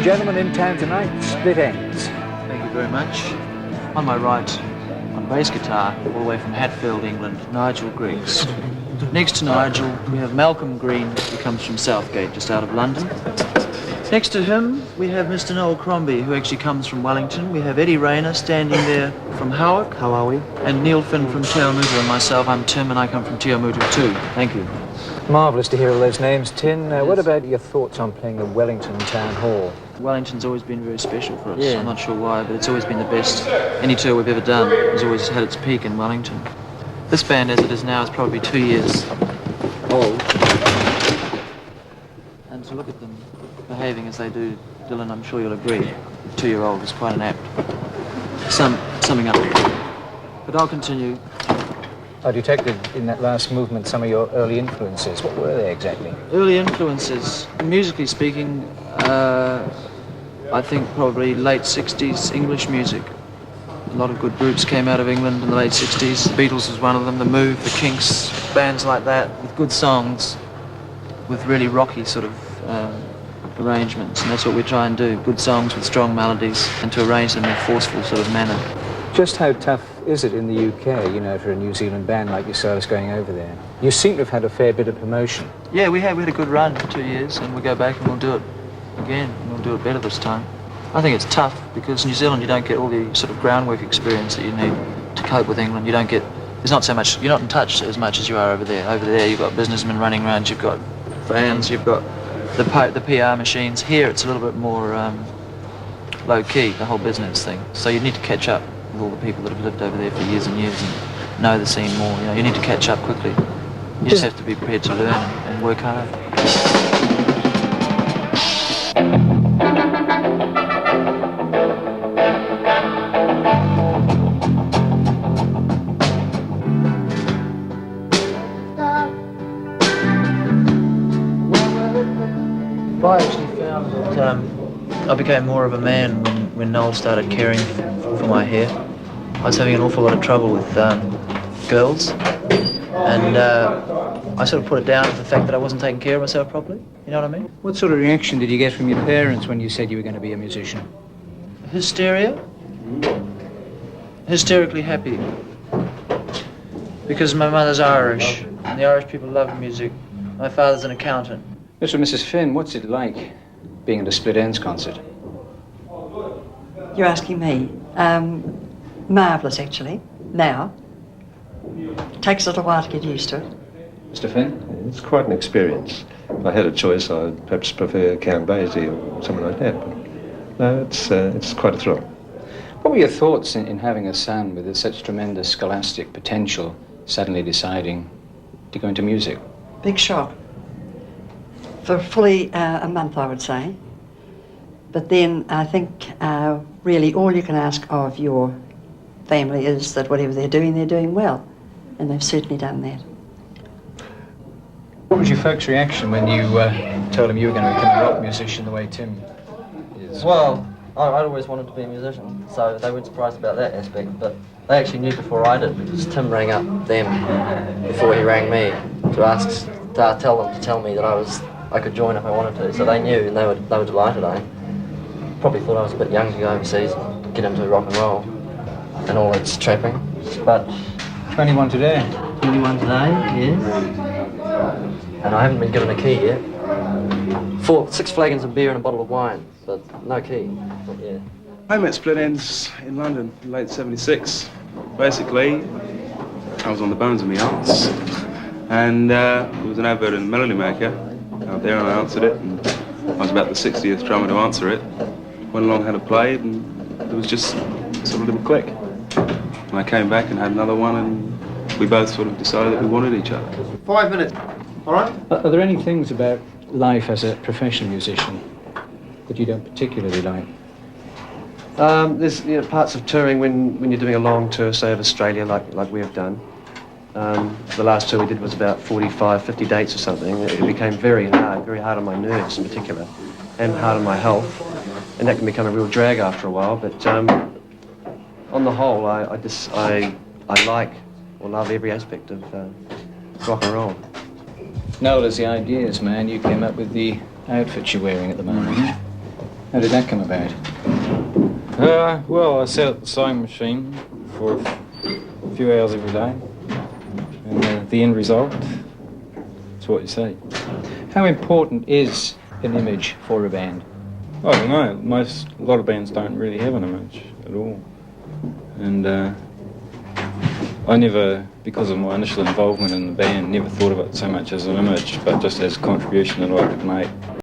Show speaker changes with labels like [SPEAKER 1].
[SPEAKER 1] gentlemen, in town tonight, Split Ends.
[SPEAKER 2] Thank you very much. On my right, on bass guitar, all the way from Hatfield, England, Nigel Griggs. Next to Nigel, we have Malcolm Green, who comes from Southgate, just out of London. Next to him, we have Mr. Noel Crombie, who actually comes from Wellington. We have Eddie Rayner standing there from Howick. How are we? And Neil Finn from Te Awamutu, and myself, I'm Tim, and I come from Te Awamutu too. Thank you.
[SPEAKER 1] Marvellous to hear all those names, Tin. What about your thoughts on playing the Wellington Town Hall?
[SPEAKER 2] Wellington's always been very special for us. Yeah. I'm not sure why, but it's always been the best. Any tour we've ever done has always had its peak in Wellington. This band, as it is now, is probably 2 years old. And to look at them behaving as they do, Dylan, I'm sure you'll agree, a 2-year-old is quite an apt summing up. But I'll continue.
[SPEAKER 1] I detected in that last movement some of your early influences. What were they exactly?
[SPEAKER 2] Early influences, musically speaking, I think probably late 60s English music. A lot of good groups came out of England in the late 60s. The Beatles was one of them, The Move, The Kinks, bands like that, with good songs, with really rocky sort of arrangements. And that's what we try and do, good songs with strong melodies, and to arrange them in a forceful sort of manner.
[SPEAKER 1] Just how tough is it in the UK, you know, for a New Zealand band like yourselves going over there? You seem to have had a fair bit of promotion.
[SPEAKER 2] Yeah, we had a good run for 2 years, and we'll go back and we'll do it again, and we'll do it better this time. I think it's tough because in New Zealand you don't get all the sort of groundwork experience that you need to cope with England. You don't get, there's not so much, you're not in touch as much as you are over there. Over there you've got businessmen running around, you've got fans, you've got the PR machines. Here it's a little bit more low key, the whole business thing. So you need to catch up with all the people that have lived over there for years and years and know the scene more. You know, you need to catch up quickly. You just have to be prepared to learn and work hard. I actually found that I became more of a man when Noel started caring for my hair. I was having an awful lot of trouble with girls, and I sort of put it down to the fact that I wasn't taking care of myself properly. You know what I mean?
[SPEAKER 1] What sort of reaction did you get from your parents when you said you were going to be a musician?
[SPEAKER 2] Hysteria. Hysterically happy. Because my mother's Irish, and the Irish people love music. My father's an accountant.
[SPEAKER 1] Mr. and Mrs. Finn, what's it like being at a Split Ends concert?
[SPEAKER 3] You're asking me? Marvellous, actually, now. Takes a little while to get used to it.
[SPEAKER 1] Mr. Finn?
[SPEAKER 4] It's quite an experience. If I had a choice, I'd perhaps prefer Count Basie or someone like that. But no, it's quite a thrill.
[SPEAKER 1] What were your thoughts in having a son with such tremendous scholastic potential suddenly deciding to go into music?
[SPEAKER 3] Big shock. For fully a month, I would say. But then I think really all you can ask of your family is that whatever they're doing well. And they've certainly done that.
[SPEAKER 1] What was your folks' reaction when you told them you were going to become a rock musician the way Tim is?
[SPEAKER 5] Well, I'd always wanted to be a musician, so they weren't surprised about that aspect, but they actually knew before I did, because Tim rang up them before he rang me to tell me that I could join if I wanted to, so they knew and they were delighted. I probably thought I was a bit young to go overseas and get into rock and roll and all its trapping, but
[SPEAKER 1] 21 today.
[SPEAKER 5] 21 today, yes. And I haven't been given a key yet. 6 flagons of beer and a bottle of wine, but no key. But yeah.
[SPEAKER 6] I met Split Ends in London in late '76. Basically, I was on the bones of my arse, and there was an advert in the Melody Maker out there, and I answered it. And I was about the 60th drummer to answer it. Went along, had a play, and there was just sort of a little click. And I came back and had another one, and we both sort of decided that we wanted each other.
[SPEAKER 7] 5 minutes, all right?
[SPEAKER 1] Are there any things about life as a professional musician that you don't particularly like?
[SPEAKER 7] There's parts of touring when you're doing a long tour, say of Australia, like we have done. The last tour we did was about 45, 50 dates or something. It became very hard on my nerves in particular, and hard on my health, and that can become a real drag after a while. But on the whole, I like or love every aspect of rock and roll.
[SPEAKER 1] Noel is the ideas man. You came up with the outfit you're wearing at the moment. How did that come about?
[SPEAKER 8] Well, I sat at the sewing machine for a few hours every day, and the end result is what you see.
[SPEAKER 1] How important is an image for a band?
[SPEAKER 8] I don't know. A lot of bands don't really have an image at all, and I never, because of my initial involvement in the band, never thought of it so much as an image, but just as a contribution that I could make.